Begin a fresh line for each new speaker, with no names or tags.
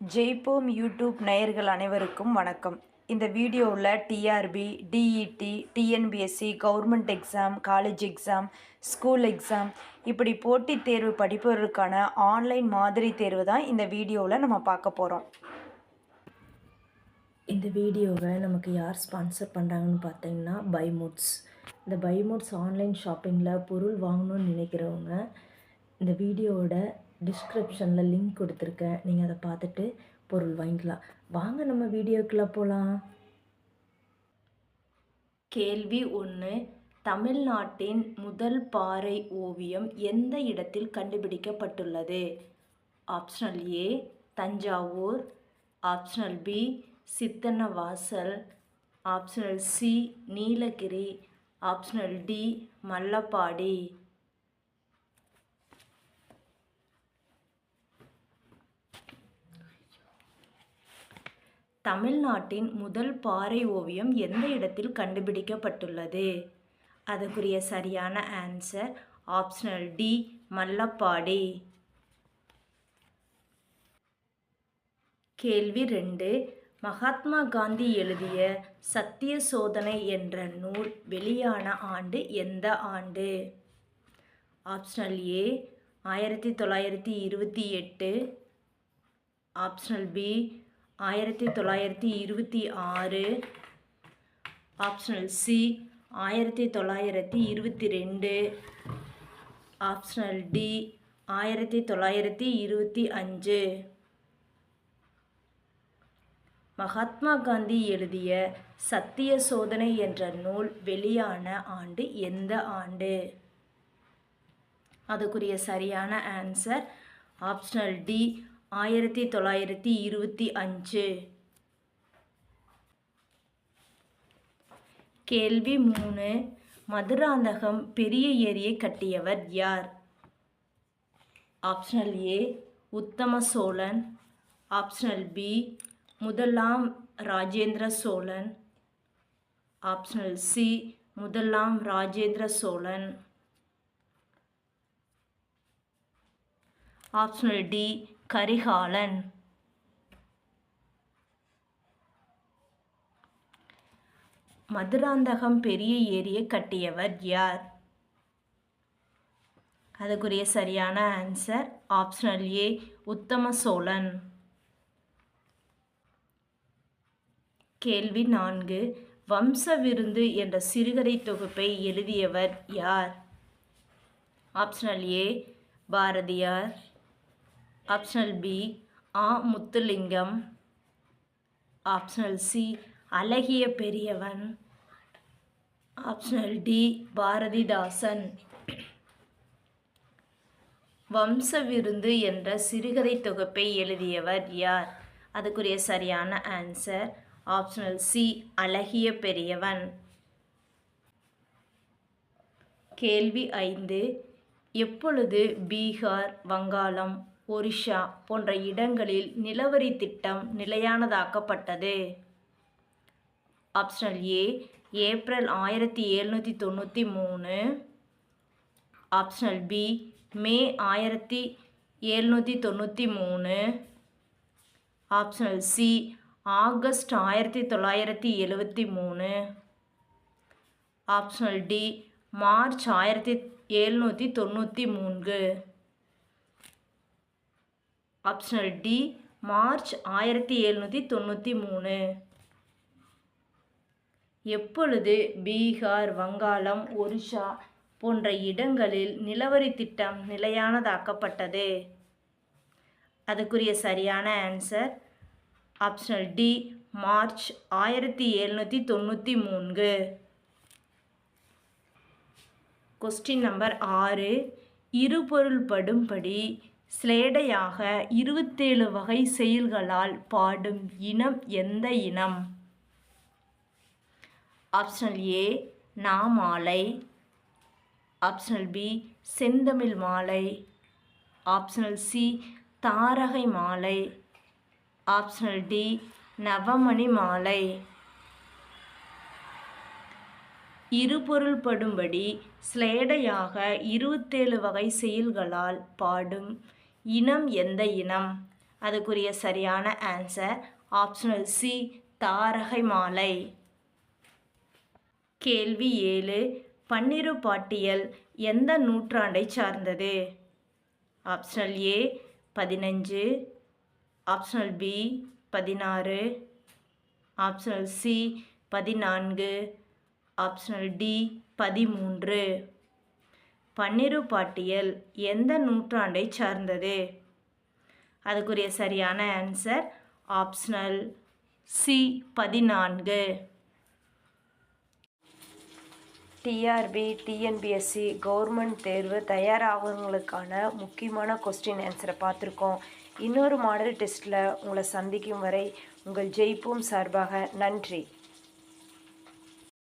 ஜெய்போம் YouTube நேயர்கள் அனைவருக்கும் வணக்கம். இந்த வீடியோவில் TRB, TET, TNPSC, government exam, college exam, school exam இப்படி போட்டித் தேர்வு படிப்பவர்களுக்கான ஆன்லைன் மாதிரி தேர்வு தான் இந்த வீடியோவில் நம்ம பார்க்க போகிறோம்.
இந்த வீடியோவை நமக்கு யார் ஸ்பான்சர் பண்ணுறாங்கன்னு பார்த்தீங்கன்னா பைமோட்ஸ். இந்த பைமோட்ஸ் ஆன்லைன் ஷாப்பிங்கில் பொருள் வாங்கணும்னு நினைக்கிறவங்க இந்த வீடியோவோட டிஸ்கிரிப்ஷனில் லிங்க் கொடுத்துருக்கேன். நீங்கள் அதை பார்த்துட்டு பொருள் வாங்கிக்கலாம். வாங்க நம்ம வீடியோக்குள்ளே போகலாம். கேள்வி 1. தமிழ்நாட்டின் முதல் பாறை ஓவியம் எந்த இடத்தில் கண்டுபிடிக்கப்பட்டுள்ளது? Optional A Thanjavur, optional B Sittannavasal, optional C Nilgiri, optional D Mallappadi. தமிழ்நாட்டின் முதல் பாறை ஓவியம் எந்த இடத்தில் கண்டுபிடிக்கப்பட்டுள்ளது? அதுக்குரிய சரியான ஆன்சர் ஆப்ஷனல் டி மல்லப்பாடி. கேள்வி 2. மகாத்மா காந்தி எழுதிய சத்திய சோதனை என்ற நூல் வெளியான ஆண்டு எந்த ஆண்டு? Optional A 1928, optional B 1926, optional C 1922, optional D 1925. Mahatma Gandhi எழுதிய சத்திய சோதனை என்ற நூல் வெளியான ஆண்டு எந்த ஆண்டு? அதுக்குரிய சரியான ஆன்சர் ஆப்ஷனல் டி 1925. கேள்வி 3. மதுராந்தகம் பெரிய ஏரியை கட்டியவர் யார்? ஆப்ஷனல் ஏ உத்தம சோழன், ஆப்ஷனல் பி முதலாம் ராஜேந்திர சோழன், ஆப்ஷனல் சி முதலாம் ராஜேந்திர சோழன், ஆப்ஷனல் டி கரிகாலன். மதுராந்தகம் பெரிய ஏரியை கட்டியவர் யார்? அதுக்குரிய சரியான ஆன்சர் ஆப்ஷனல் ஏ உத்தம சோழன். கேள்வி 4. வம்ச விருந்து என்ற சிறுகதை தொகுப்பை எழுதியவர் யார்? Optional A Bharathiyar, optional B Muthulingam, optional C அழகிய பெரியவன், ஆப்ஷனல் டி பாரதிதாசன். வம்ச விருந்து என்ற சிறுகதை தொகுப்பை எழுதியவர் யார்? அதுக்குரிய சரியான ஆன்சர் ஆப்ஷனல் சி அழகிய பெரியவன். கேள்வி 5. எப்பொழுது பீகார், வங்காளம், ஒரிஷா போன்ற இடங்களில் நிலவரி திட்டம் நிலையானதாக்கப்பட்டது? Optional A April 1793, optional B May 1793, optional C August 1973, optional D March 1793, optional D March 1793. எப்பொழுது பீகார், வங்காளம், ஒரிஷா போன்ற இடங்களில் நிலவரி திட்டம் நிலையானதாக்கப்பட்டது? அதுக்குரிய சரியான answer optional D March 1793. Question number 6. இருபொருள் படும்படி ஸ்லேடையாக 27 வகை செயல்களால் பாடும் இனம் எந்த இனம்? ஆப்ஷனல் ஏ நாமாலை, ஆப்ஷனல் பி செந்தமிழ் மாலை, ஆப்ஷனல் சி தாரகை மாலை, ஆப்ஷனல் டி நவமணி மாலை. இருபொருள் படும்படி ஸ்லேடையாக 27 வகை செயல்களால் பாடும் இனம் எந்த இனம்? அதுக்குரிய சரியான ஆன்சர் ஆப்ஷனல் சி தாரகை மாலை. கேள்வி 7. பன்னிரு பாட்டியல் எந்த நூற்றாண்டை சார்ந்தது? Optional A 15, optional B 16, optional C 14, optional D 13. பன்னிரு பாட்டியல் எந்த நூற்றாண்டை சார்ந்தது? அதுக்குரிய சரியான answer optional C 14.
TRB TNPSC government தேர்வு தயாராகிறவங்களுக்கான முக்கியமான கொஸ்டின் ஆன்சரை பார்த்துருக்கோம். இன்னொரு மாடல் டெஸ்ட்டில் உங்களை சந்திக்கும் வரை உங்கள் ஜெயிப்போம் சார்பாக நன்றி.